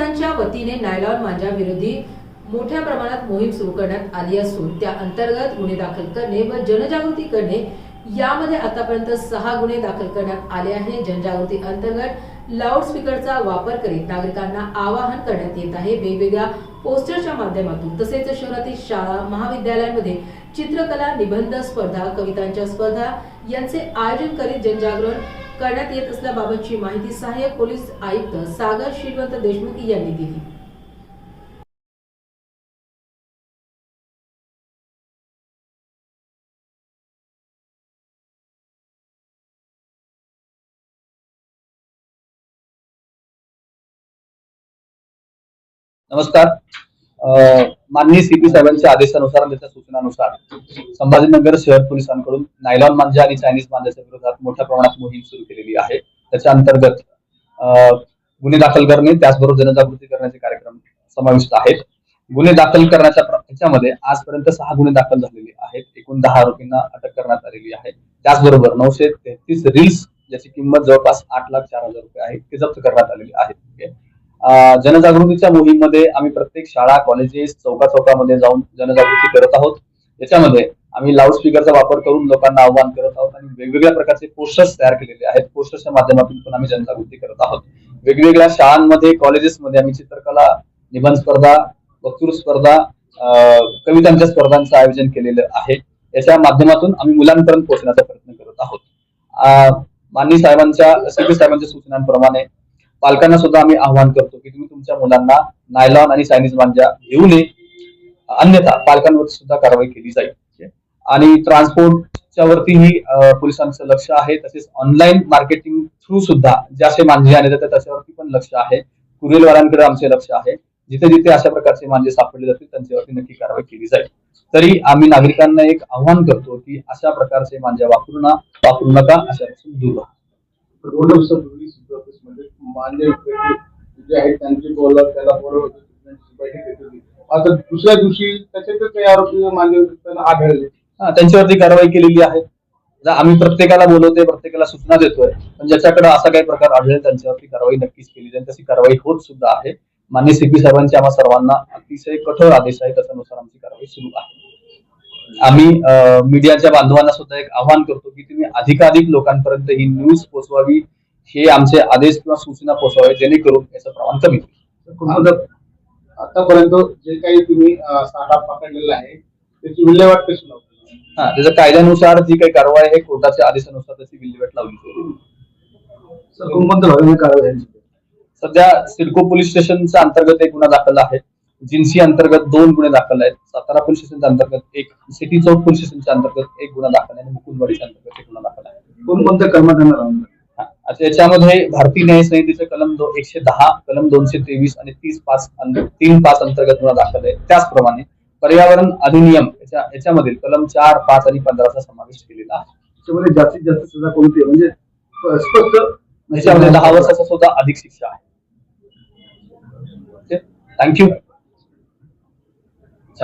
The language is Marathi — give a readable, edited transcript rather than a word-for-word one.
पोलिसांच्या वतीने नायलॉन मांजा विरोधी मोठ्या प्रमाणात मोहीम सुरू करण्यात आली असून त्या अंतर्गत गुन्हे दाखल करणे व जनजागृती करणे यामध्ये आतापर्यंत 6 गुन्हे दाखल करण्यात आले आहे। जनजागृती अंतर्गत लाऊडस्पीकरचा वापर करीत नागरिकांना आवाहन करण्यात येत आहे। वेगवेगळ्या पोस्टरच्या माध्यमातून तसेच शहरातील शाळा महाविद्यालयांमध्ये चित्रकला, निबंध स्पर्धा, कवितांच्या स्पर्धा यांचे आयोजन करीत जनजागरण करण्यात येत असल्याबाबतची माहिती सहाय्यक पोलीस आयुक्त सागर श्रीवंत देशमुख यांनी दिली। नमस्कार। माननीय सीपी साहेबांच्या आदेशानुसार आणि त्याच्या सूचनानुसार संभाजीनगर शहर पोलिसांकडून नायलॉन मांजा आणि चायनीज मांजाच्या विरोधात मोठ्या प्रमाणात मोहीम सुरू केलेली आहे। त्याच्या अंतर्गत गुन्हे दाखल करणे त्याचबरोबर जनजागृती करण्याचे कार्यक्रम समाविष्ट आहेत। गुन्हे दाखल करण्याच्या याच्यामध्ये आजपर्यंत 6 गुन्हे दाखल झालेले आहेत। एकूण 10 आरोपींना अटक करण्यात आलेली आहे। त्याचबरोबर 933 रील्स ज्याची किंमत जवळपास 8,04,000 रुपये आहे ते जप्त करण्यात आलेली आहे। जनजागृतीच्या मोहीममध्ये आम्ही प्रत्येक शाळा, कॉलेजेस, चौकामध्ये जाऊन जनजागृती करत आहोत। याच्यामध्ये आम्ही लाऊडस्पीकरचा वापर करून लोकांना आवाहन करत आहोत आणि वेगवेगळ्या प्रकारचे पोस्टर्स तयार केलेले आहेत। पोस्टर्सच्या माध्यमातून पण आम्ही जनजागृती करत आहोत। वेगवेगळ्या शाळांमध्ये, कॉलेजेसमध्ये आम्ही चित्रकला, निबंध स्पर्धा, वक्तृत्व स्पर्धा, कवितांच्या स्पर्धांचं आयोजन केलेलं आहे। याच्या माध्यमातून आम्ही मुलांपर्यंत पोहोचण्याचा प्रयत्न करत आहोत। माननीय साहेबांच्या सूचनांप्रमाणे पालकांना सुद्धा आम्ही आवाहन करतो की तुम्ही तुमच्या मुलांना नायलॉन आणि चायनीज मांजा घेऊ नये, अन्यथा पालकांवर सुद्धा कारवाई केली जाईल। आणि ट्रान्सपोर्टच्या वरतीही पोलिसांचं लक्ष आहे। तसेच ऑनलाईन मार्केटिंग थ्रू सुद्धा जे असे मांजे आले जातात त्याच्यावरती पण लक्ष आहे। कुरिअरवाल्यांकडे आमचे लक्ष आहे। जिथे जिथे अशा प्रकारचे मांजे सापडले जातील त्यांच्यावरती नक्की कारवाई केली जाईल। तरी आम्ही नागरिकांना एक आव्हान करतो की अशा प्रकारचे मांजा वापरू नका, अशापासून दूर राहा। मांजे जे आहेत त्यांची त्याला आता दुसऱ्या दिवशी त्याच्यातच काही आरोपी मांजे आढळले, त्यांच्यावरती कारवाई केलेली आहे। आम्ही प्रत्येकाला बोलवतोय, प्रत्येकाला सूचना देतोय, पण ज्याच्याकडे असा काही प्रकार आढळेल त्यांच्यावरती कारवाई नक्कीच केली जाईल। तशी कारवाई होत सुद्धा आहे। माननीय सीपी साहेबांचे आम्हा सर्वांना अतिशय कठोर आदेश आहे, त्याच्यानुसार आमची कारवाई सुरू आहे। आम्ही मीडियाच्या बांधवांना सुद्धा एक आवाहन करतो की तुम्ही अधिकाधिक लोकांपर्यंत ही न्यूज पोहोचवावी, हे आमचे आदेश किंवा सूचना पोहोचवावे, जेणेकरून याचं प्रमाण कमी होईल। आतापर्यंत जे काही तुम्ही साठा पकडलेला आहे त्याची विल्हेवाट कशी लावली? त्याच्या कायद्यानुसार जी काही कारवाई आहे, कोर्टाच्या आदेशानुसार त्याची विल्हेवाट लावली जाईल। सध्या सिडको पोलीस स्टेशनच्या अंतर्गत एक गुन्हा दाखल आहे। जिन्सी अंतर्गत 2 गुन्हे दाखल आहेत। सातारा पोलीस स्टेशनच्या अंतर्गत एक, सिटी चौक पोलीस स्टेशनच्या अंतर्गत 1 गुन्हा दाखल आहे आणि मुकुंदवाडीच्या अंतर्गत 1 गुन्हा दाखल आहे। कोणत्या कर्मचाऱ्यांना? याच्यामध्ये भारतीय न्याय संहितेचे कलम 110, कलम 223 आणि 3.5 अंतर्गत गुन्हा दाखल आहे। त्याचप्रमाणे पर्यावरण अधिनियम याच्यामध्ये कलम 4, 5 आणि 15चा समावेश केलेला आहे। त्याच्यामध्ये जास्तीत जास्त सजा कोणती म्हणजे स्पष्ट याच्यामध्ये 10 वर्षाचा सुद्धा अधिक शिक्षा आहे। थँक्यू।